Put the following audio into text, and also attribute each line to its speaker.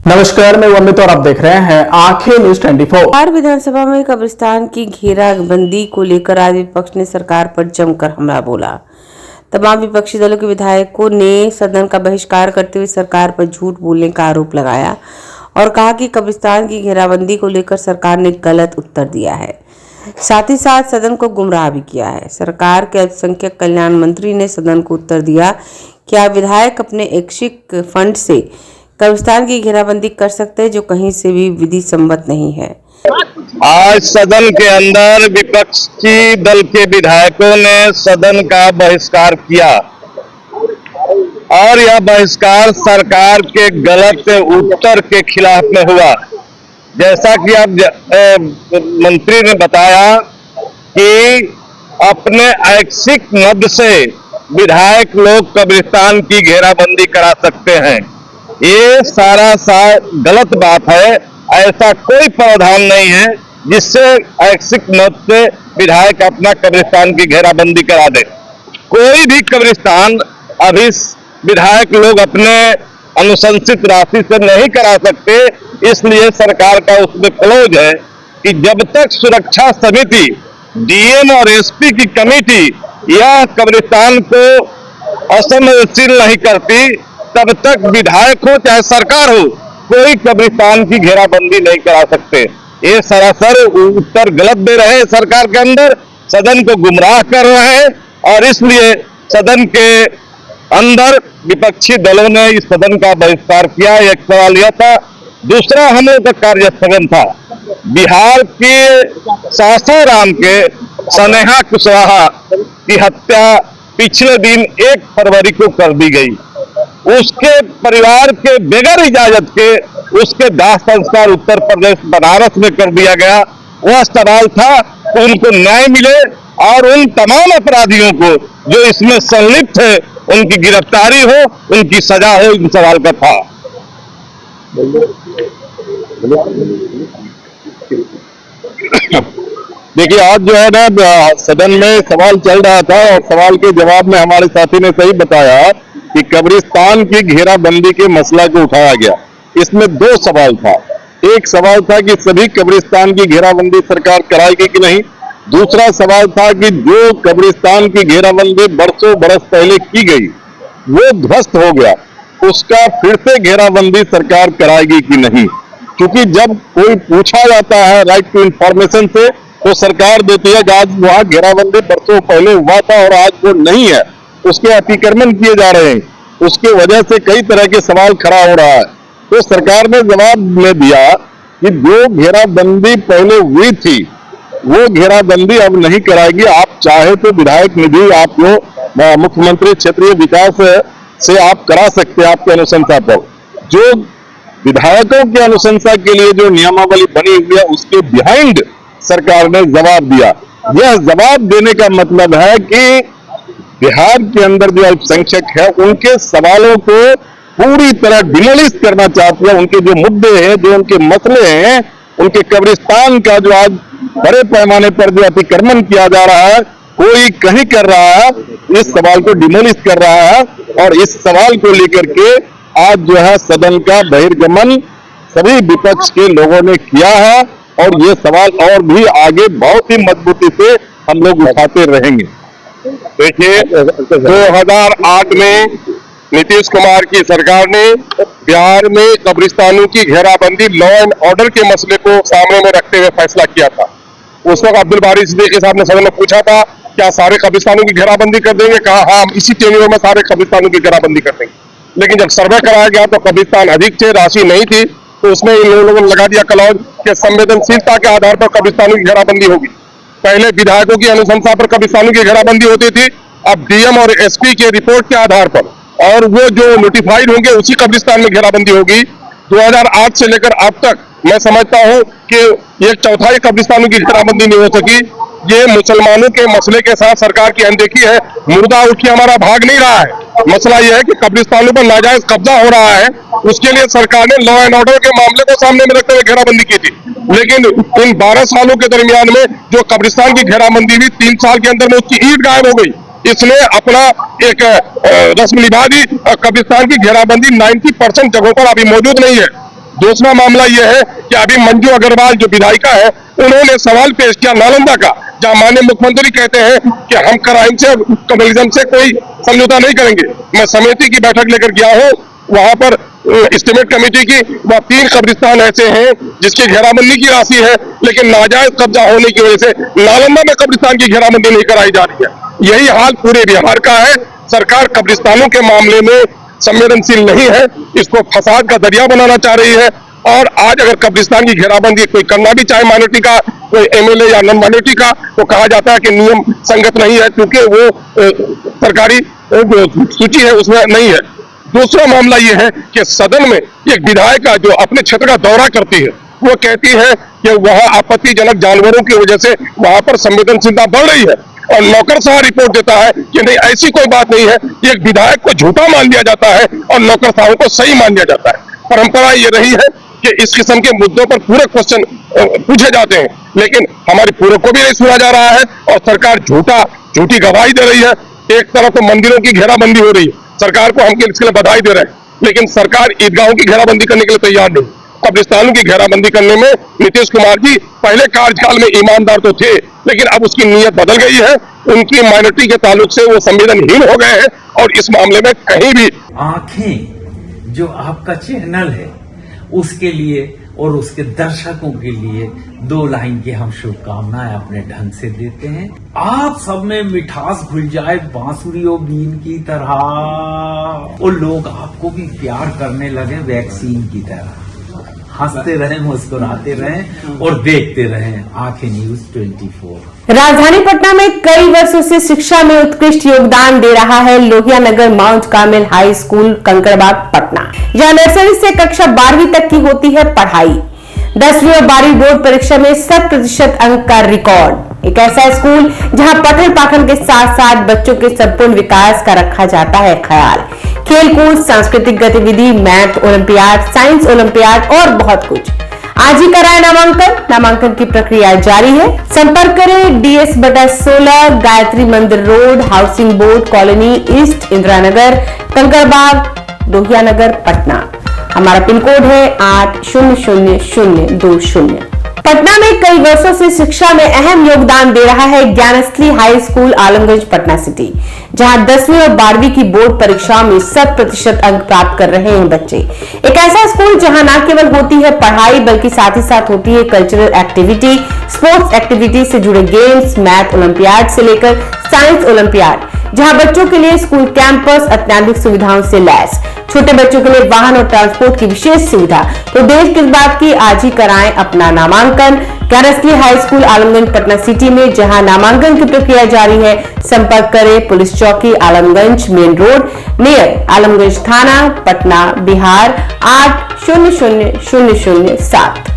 Speaker 1: नमस्कार, मैं अमित और आप देख रहे हैं आंखें न्यूज 24।
Speaker 2: बिहार विधानसभा में कब्रिस्तान की घेराबंदी को लेकर आज विपक्ष ने सरकार पर जमकर हमला बोला। तमाम विपक्षी दलों के विधायकों ने सदन का बहिष्कार करते हुए सरकार पर झूठ बोलने का आरोप लगाया और कहा कि कब्रिस्तान की घेराबंदी को लेकर सरकार ने गलत उत्तर दिया है, साथ ही साथ सदन को गुमराह भी किया है। सरकार के अल्पसंख्यक कल्याण मंत्री ने सदन को उत्तर दिया कि आप विधायक अपने ऐच्छिक फंड से कब्रिस्तान की घेराबंदी कर सकते हैं, जो कहीं से भी विधि सम्मत नहीं है।
Speaker 3: आज सदन के अंदर विपक्षी दल के विधायकों ने सदन का बहिष्कार किया और यह बहिष्कार सरकार के गलत उत्तर के खिलाफ में हुआ। जैसा कि आप मंत्री ने बताया कि अपने ऐच्छिक मद से विधायक लोग कब्रिस्तान की घेराबंदी करा सकते हैं, ये सारा गलत बात है। ऐसा कोई प्रावधान नहीं है जिससे ऐच्छिक मत से विधायक अपना कब्रिस्तान की घेराबंदी करा दे। कोई भी कब्रिस्तान अभी विधायक लोग अपने अनुशंसित राशि से नहीं करा सकते, इसलिए सरकार का उसमें क्लोज है कि जब तक सुरक्षा समिति, डीएम और एसपी की कमेटी यह कब्रिस्तान को असंवेदनशील नहीं करती, तब तक विधायक हो चाहे सरकार हो, कोई कब्रिस्तान की घेराबंदी नहीं करा सकते। ये सरासर उत्तर गलत दे रहे हैं, सरकार के अंदर सदन को गुमराह कर रहे हैं और इसलिए सदन के अंदर विपक्षी दलों ने इस सदन का बहिष्कार किया। एक सवाल यह था। दूसरा, हम लोग का कार्य स्थगन था। बिहार के सासाराम के स्नेहा कुशवाहा की हत्या पिछले दिन 1 फरवरी को कर दी गई। उसके परिवार के बगैर इजाजत के उसके दाह संस्कार उत्तर प्रदेश बनारस में कर दिया गया। वह सवाल था कि उनको न्याय मिले और उन तमाम अपराधियों को जो इसमें संलिप्त है उनकी गिरफ्तारी हो, उनकी सजा हो, इन सवाल का था। देखिए, आज जो है ना सदन में सवाल चल रहा था और सवाल के जवाब में हमारे साथी ने सही बताया कि कब्रिस्तान की घेराबंदी के मसला को उठाया गया। इसमें 2 सवाल था। एक सवाल था कि सभी कब्रिस्तान की घेराबंदी सरकार कराएगी कि नहीं। दूसरा सवाल था कि जो कब्रिस्तान की घेराबंदी बरसों बरस पहले की गई वो ध्वस्त हो गया, उसका फिर से घेराबंदी सरकार कराएगी कि नहीं। क्योंकि जब कोई पूछा जाता है राइट टू इंफॉर्मेशन से, तो सरकार देती है कि आज वहां घेराबंदी बरसों पहले हुआ था और आज वो नहीं है, उसके अतिक्रमण किए जा रहे हैं, उसके वजह से कई तरह के सवाल खड़ा हो रहा है। तो सरकार ने जवाब में दिया कि जो घेराबंदी पहले हुई थी वो घेराबंदी अब नहीं कराएगी। आप चाहे तो विधायक निधि आप जो मुख्यमंत्री क्षेत्रीय विकास से आप करा सकते हैं आपके अनुशंसा पर। जो विधायकों की अनुशंसा के लिए जो नियमावली बनी हुई है उसके बिहाइंड सरकार ने जवाब दिया। यह जवाब देने का मतलब है कि बिहार के अंदर जो अल्पसंख्यक है उनके सवालों को पूरी तरह डिमोलिश करना चाहती है। उनके जो मुद्दे हैं, जो उनके मसले हैं, उनके कब्रिस्तान का जो आज बड़े पैमाने पर जो अतिक्रमण किया जा रहा है, कोई कहीं कर रहा है, इस सवाल को डिमोलिश कर रहा है। और इस सवाल को लेकर के आज जो है सदन का बहिर्गमन सभी विपक्ष के लोगों ने किया है और ये सवाल और भी आगे बहुत ही मजबूती से हम लोग उठाते रहेंगे। देखिए, 2008 में नीतीश कुमार की सरकार ने बिहार में कब्रिस्तानों की घेराबंदी लॉ एंड ऑर्डर के मसले को सामने में रखते हुए फैसला किया था। उस वक्त अब्दुल बारी सिद्दीकी साहब ने सदन में पूछा था, क्या सारे कब्रिस्तानों की घेराबंदी कर देंगे? कहा हाँ, हम इसी टेन्योर में सारे कब्रिस्तानों की घेराबंदी कर देंगे। लेकिन जब सर्वे कराया गया तो कब्रिस्तान अधिक थे, राशि नहीं थी, तो उसमें इन लोगों ने लगा दिया क्लॉज कि संवेदनशीलता के आधार पर कब्रिस्तानों की घेराबंदी होगी। पहले विधायकों की अनुशंसा पर कब्रिस्तानों की घेराबंदी होती थी, अब डीएम और एसपी के रिपोर्ट के आधार पर और वो जो नोटिफाइड होंगे उसी कब्रिस्तान में घेराबंदी होगी। 2008 से लेकर अब तक मैं समझता हूं कि 1/4 कब्रिस्तानों की घेराबंदी नहीं हो सकी। ये मुसलमानों के मसले के साथ सरकार की अनदेखी है। मुर्दा उठ के हमारा भाग नहीं रहा है। मसला यह है कि कब्रिस्तानों पर नाजायज कब्जा हो रहा है, उसके लिए सरकार ने लॉ एंड ऑर्डर के मामले को सामने में रखते हुए घेराबंदी की थी। लेकिन इन 12 सालों के दरमियान में जो कब्रिस्तान की घेराबंदी हुई, 3 साल के अंदर में उसकी ईंट गायब हो गई। इसने अपना एक रस्म निभा दी। कब्रिस्तान की घेराबंदी 90% जगहों पर अभी मौजूद नहीं है। दूसरा मामला यह है कि अभी मंजू अग्रवाल जो विधायिका है, उन्होंने सवाल पेश किया नालंदा का, जहां माननीय मुख्यमंत्री कहते हैं कि हम क्राइम से, कम्युनिज्म से कोई समझौता नहीं करेंगे। मैं समिति की बैठक लेकर गया हूं, वहां पर एस्टीमेट कमेटी की, वह 3 कब्रिस्तान ऐसे हैं जिसकी घेराबंदी की राशि है, लेकिन नाजायज कब्जा होने की वजह से नालंदा में कब्रिस्तान की घेराबंदी नहीं कराई जा रही है। यही हाल पूरे बिहार का है। सरकार कब्रिस्तानों के मामले में संवेदनशील नहीं है, इसको फसाद का दरिया बनाना चाह रही है। और आज अगर कब्रिस्तान की घेराबंदी कोई करना भी चाहे माइनॉरिटी का, कोई एमएलए या नॉन माइनॉरिटी का, तो कहा जाता है कि नियम संगत नहीं है, क्योंकि वो सरकारी सूची है उसमें नहीं है। दूसरा मामला यह है कि सदन में एक विधायिका जो अपने क्षेत्र का दौरा करती है, वो कहती है कि वहां आपत्तिजनक जानवरों की वजह से वहां पर संवेदनशीलता बढ़ रही है, और नौकरशाह रिपोर्ट देता है कि नहीं, ऐसी कोई बात नहीं है। एक विधायक को झूठा मान लिया जाता है और नौकरशाहों को सही मान लिया जाता है। परंपरा ये रही है कि इस किस्म के मुद्दों पर पूरे क्वेश्चन पूछे जाते हैं, लेकिन हमारी पूरे को भी नहीं सुना जा रहा है और सरकार झूठी गवाही दे रही है। एक तरफ तो मंदिरों की घेराबंदी हो रही है, सरकार को हम इसके लिए बधाई दे रहे हैं, लेकिन सरकार ईदगाहों की घेराबंदी करने के लिए तैयार नहीं। कब्रिस्तानों की घेराबंदी करने में नीतीश कुमार जी पहले कार्यकाल में ईमानदार तो थे, लेकिन अब उसकी नीयत बदल गई है। उनकी माइनॉरिटी के ताल्लुक से वो संवेदनहीन हो गए हैं और इस मामले में कहीं भी
Speaker 4: आंखें जो आपका चैनल है उसके लिए और उसके दर्शकों के लिए 2 लाइन की हम शुभकामनाएं अपने ढंग से देते हैं। आप सब में मिठास घुल जाए बांसुरी और बीन की तरह, और लोग आपको भी प्यार करने लगे वैक्सीन की तरह। हंसते रहें, मुस्कुराते रहें और देखते रहें आंखें न्यूज 24।
Speaker 2: राजधानी पटना में कई वर्षों से शिक्षा में उत्कृष्ट योगदान दे रहा है Lohia Nagar Mount Carmel high school Kankarbagh Patna, जहां नर्सरी से कक्षा 12वीं तक की होती है पढ़ाई। 10वीं और 12वीं बोर्ड परीक्षा में 100% अंक का रिकॉर्ड। एक ऐसा स्कूल जहां पठन पाठन के साथ साथ बच्चों के संपूर्ण विकास का रखा जाता है ख्याल। खेलकूद, सांस्कृतिक गतिविधि, मैथ ओलंपियाड, साइंस ओलंपियाड और बहुत कुछ। आज ही कराए नामांकन की प्रक्रिया जारी है। संपर्क करें DS/16 Gayatri Mandir road, housing board colony east, Indira Nagar, Kankarbagh, Lohia Nagar, Patna. हमारा पिन कोड है 800020। पटना में कई वर्षों से शिक्षा में अहम योगदान दे रहा है Gyansthali high school Alamganj Patna city, जहां 10वीं और 12वीं की बोर्ड परीक्षाओं में 100% अंक प्राप्त कर रहे हैं बच्चे। एक ऐसा स्कूल जहां न केवल होती है पढ़ाई बल्कि साथ ही साथ होती है कल्चरल एक्टिविटी, स्पोर्ट्स एक्टिविटी से जुड़े गेम्स, मैथ ओलंपियाड से लेकर साइंस ओलंपियाड, जहां बच्चों के लिए स्कूल कैंपस अत्याधुनिक सुविधाओं से लैस, छोटे बच्चों के लिए वाहन और ट्रांसपोर्ट की विशेष सुविधा। तो देर किस बात की, आज ही कराएं अपना नामांकन Gyansthali high school Alamganj Patna city में, जहां नामांकन की प्रक्रिया जारी है। संपर्क करें पुलिस चौकी Alamganj main road near Alamganj थाना पटना बिहार 800007।